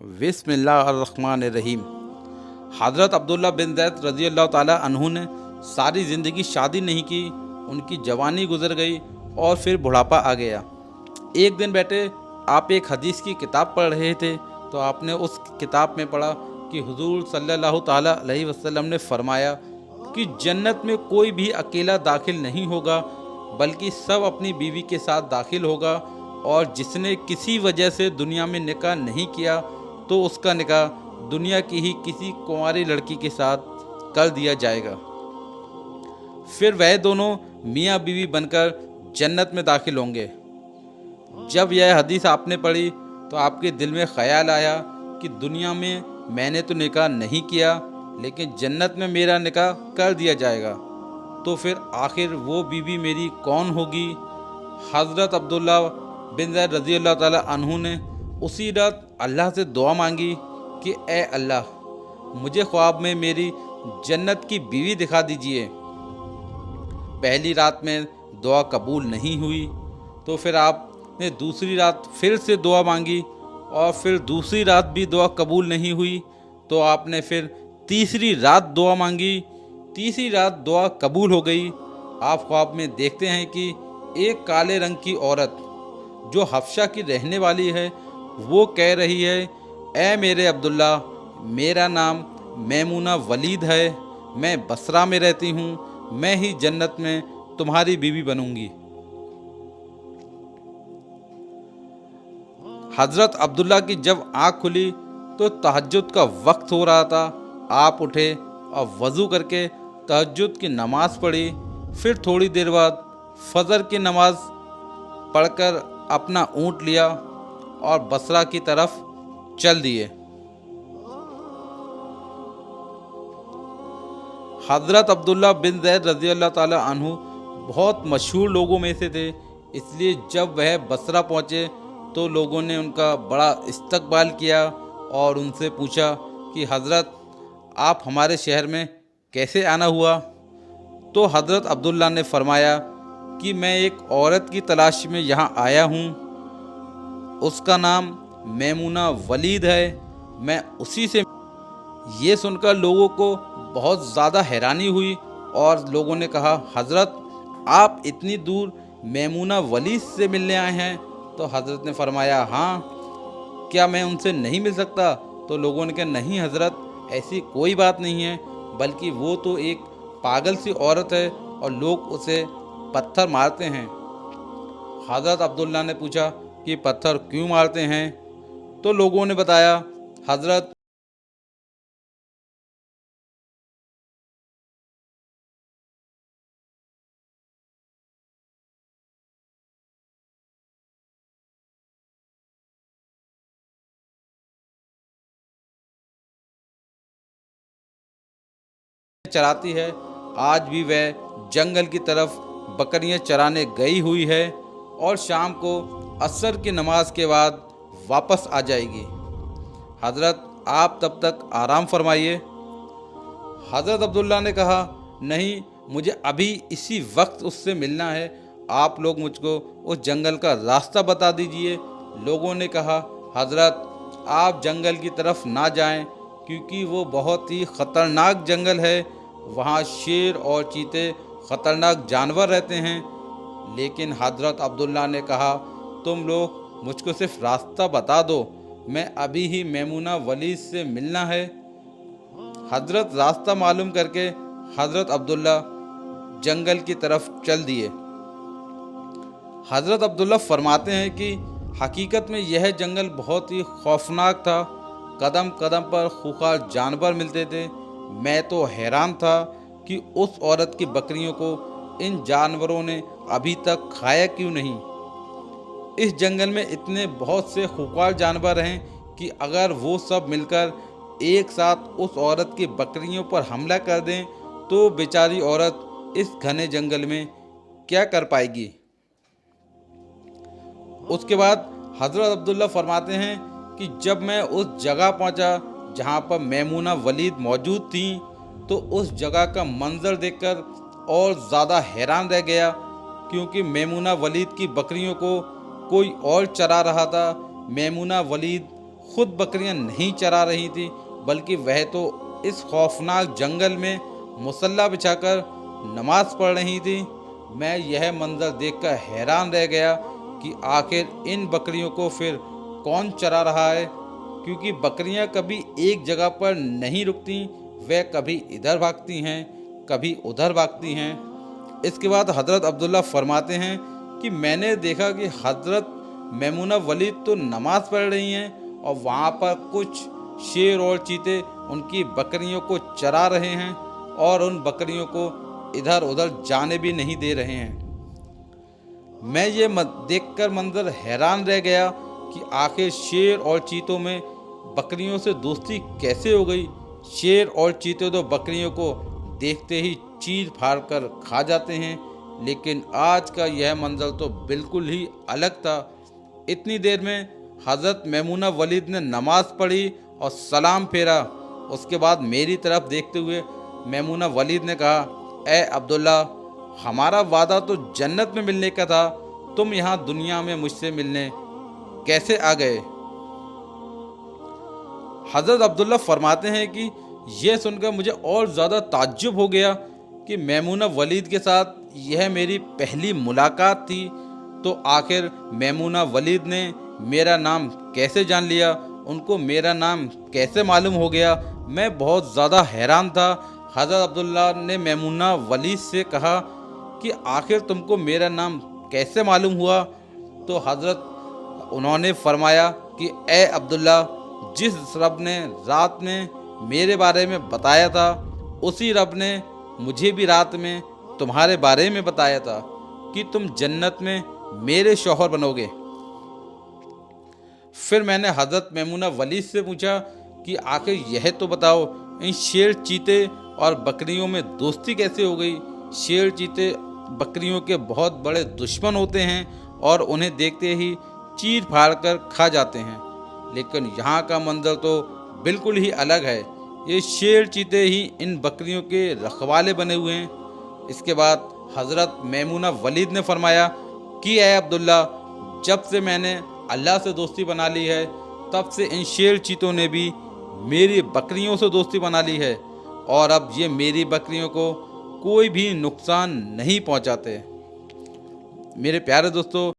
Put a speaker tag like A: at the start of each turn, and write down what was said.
A: बिस्मिल्लाहिर्रहमानिर्रहीम। हज़रत अब्दुल्ला बिन ज़ैद रज़ी अल्लाह ताला अन्हु ने सारी ज़िंदगी शादी नहीं की। उनकी जवानी गुजर गई और फिर बुढ़ापा आ गया। एक दिन बैठे आप एक हदीस की किताब पढ़ रहे थे तो आपने उस किताब में पढ़ा कि हुज़ूर सल्लल्लाहु ताला अलैहि वसल्लम ने फरमाया कि जन्नत में कोई भी अकेला दाखिल नहीं होगा बल्कि सब अपनी बीवी के साथ दाखिल होगा, और जिसने किसी वजह से दुनिया में निकाह नहीं किया तो उसका निकाह दुनिया की ही किसी कुंवारी लड़की के साथ कर दिया जाएगा। फिर वह दोनों मियाँ बीवी बनकर जन्नत में दाखिल होंगे। जब यह हदीस आपने पढ़ी तो आपके दिल में ख्याल आया कि दुनिया में मैंने तो निकाह नहीं किया लेकिन जन्नत में मेरा निकाह कर दिया जाएगा, तो फिर आखिर वो बीवी मेरी कौन होगी। हज़रत अब्दुल्ला बिन ज़ैद रज़ी अल्लाह ताला अन्हु ने उसी रात अल्लाह से दुआ मांगी कि ए अल्लाह, मुझे ख्वाब में मेरी जन्नत की बीवी दिखा दीजिए। पहली रात में दुआ कबूल नहीं हुई तो फिर आपने दूसरी रात फिर से दुआ मांगी और फिर दूसरी रात भी दुआ कबूल नहीं हुई तो आपने फिर तीसरी रात दुआ मांगी। तीसरी रात दुआ कबूल हो गई। आप ख्वाब में देखते हैं कि एक काले रंग की औरत जो हफ्शा की रहने वाली है वो कह रही है, ए मेरे अब्दुल्ला, मेरा नाम मैमूना वलीद है, मैं बसरा में रहती हूँ, मैं ही जन्नत में तुम्हारी बीवी बनूंगी। हज़रत अब्दुल्ला की जब आँख खुली तो तहज्जुद का वक्त हो रहा था। आप उठे और वज़ू करके तहज्जुद की नमाज़ पढ़ी। फिर थोड़ी देर बाद फजर की नमाज़ पढ़कर अपना ऊँट लिया और बसरा की तरफ चल दिए। हज़रत अब्दुल्ला बिन ज़ैद रज़ी अल्लाह ताला अन्हु बहुत मशहूर लोगों में से थे, इसलिए जब वह बसरा पहुँचे तो लोगों ने उनका बड़ा इस्तकबाल किया और उनसे पूछा कि हज़रत, आप हमारे शहर में कैसे आना हुआ। तो हज़रत अब्दुल्ला ने फरमाया कि मैं एक औरत की तलाश में यहाँ आया हूँ, उसका नाम मैमूना वलीद है, मैं उसी से। ये सुनकर लोगों को बहुत ज़्यादा हैरानी हुई और लोगों ने कहा, हज़रत, आप इतनी दूर मैमूना वलीद से मिलने आए हैं। तो हज़रत ने फरमाया, हाँ, क्या मैं उनसे नहीं मिल सकता। तो लोगों ने कहा, नहीं हज़रत, ऐसी कोई बात नहीं है, बल्कि वो तो एक पागल सी औरत है और लोग उसे पत्थर मारते हैं। हज़रत अब्दुल्ला ने पूछा कि पत्थर क्यों मारते हैं। तो लोगों ने बताया, हज़रत, चराती है, आज भी वह जंगल की तरफ बकरियां चराने गई हुई है और शाम को असर की नमाज के बाद वापस आ जाएगी। हज़रत, आप तब तक आराम फरमाइए। हज़रत अब्दुल्ला ने कहा, नहीं, मुझे अभी इसी वक्त उससे मिलना है, आप लोग मुझको उस जंगल का रास्ता बता दीजिए। लोगों ने कहा, हज़रत, आप जंगल की तरफ ना जाएं क्योंकि वो बहुत ही ख़तरनाक जंगल है, वहाँ शेर और चीते ख़तरनाक जानवर रहते हैं। लेकिन हज़रत अब्दुल्ला ने कहा, तुम लोग मुझको सिर्फ रास्ता बता दो, मैं अभी ही मैमूना वलीद से मिलना है। हज़रत रास्ता मालूम करके हज़रत अब्दुल्ला जंगल की तरफ चल दिए। हज़रत अब्दुल्ला फरमाते हैं कि हकीकत में यह जंगल बहुत ही खौफनाक था, कदम कदम पर खूंखार जानवर मिलते थे। मैं तो हैरान था कि उस औरत की बकरियों को इन जानवरों ने अभी तक खाया क्यों नहीं। इस जंगल में इतने बहुत से खूंखार जानवर हैं कि अगर वो सब मिलकर एक साथ उस औरत की बकरियों पर हमला कर दें तो बेचारी औरत इस घने जंगल में क्या कर पाएगी। उसके बाद हज़रत अब्दुल्ला फरमाते हैं कि जब मैं उस जगह पहुंचा जहां पर मैमूना वलीद मौजूद थी तो उस जगह का मंजर देखकर और ज़्यादा हैरान रह गया, क्योंकि मैमूना वलीद की बकरियों को कोई और चरा रहा था। मैमूना वलीद खुद बकरियां नहीं चरा रही थी, बल्कि वह तो इस खौफनाक जंगल में मुसल्ला बिछाकर नमाज पढ़ रही थी। मैं यह मंजर देखकर हैरान रह गया कि आखिर इन बकरियों को फिर कौन चरा रहा है, क्योंकि बकरियां कभी एक जगह पर नहीं रुकती, वह कभी इधर भागती हैं, कभी उधर भागती हैं। इसके बाद हज़रत अब्दुल्ला फरमाते हैं कि मैंने देखा कि हज़रत मैमूना वलीद तो नमाज़ पढ़ रही हैं और वहाँ पर कुछ शेर और चीते उनकी बकरियों को चरा रहे हैं और उन बकरियों को इधर उधर जाने भी नहीं दे रहे हैं। मैं ये देखकर मंजर हैरान रह गया कि आखिर शेर और चीतों में बकरियों से दोस्ती कैसे हो गई। शेर और चीते तो बकरियों को देखते ही चीर फाड़ कर खा जाते हैं, लेकिन आज का यह मंजर तो बिल्कुल ही अलग था। इतनी देर में हज़रत मैमूना वलीद ने नमाज पढ़ी और सलाम फेरा। उसके बाद मेरी तरफ देखते हुए मैमूना वलीद ने कहा, ए अब्दुल्ला, हमारा वादा तो जन्नत में मिलने का था, तुम यहाँ दुनिया में मुझसे मिलने कैसे आ गए। हज़रत अब्दुल्ला फरमाते हैं कि यह सुनकर मुझे और ज़्यादा ताज्जुब हो गया कि मैमूना वलीद के साथ यह मेरी पहली मुलाकात थी, तो आखिर मैमूना वलीद ने मेरा नाम कैसे जान लिया, उनको मेरा नाम कैसे मालूम हो गया। मैं बहुत ज़्यादा हैरान था। हज़रत अब्दुल्ला ने मैमूना वलीद से कहा कि आखिर तुमको मेरा नाम कैसे मालूम हुआ। तो हज़रत उन्होंने फरमाया कि ए अब्दुल्ला, जिस रब ने रात में मेरे बारे में बताया था, उसी रब ने मुझे भी रात में तुम्हारे बारे में बताया था कि तुम जन्नत में मेरे शौहर बनोगे। फिर मैंने हज़रत मैमूना वलीद से पूछा कि आखिर यह तो बताओ, इन शेर चीते और बकरियों में दोस्ती कैसे हो गई। शेर चीते बकरियों के बहुत बड़े दुश्मन होते हैं और उन्हें देखते ही चीर फाड़ कर खा जाते हैं, लेकिन यहाँ का मंजर तो बिल्कुल ही अलग है। ये शेर चीते ही इन बकरियों के रखवाले बने हुए हैं। इसके बाद हज़रत मैमूना वलीद ने फरमाया कि ए अब्दुल्ला, जब से मैंने अल्लाह से दोस्ती बना ली है, तब से इन शेर चीतों ने भी मेरी बकरियों से दोस्ती बना ली है और अब ये मेरी बकरियों को कोई भी नुकसान नहीं पहुंचाते। मेरे प्यारे दोस्तों,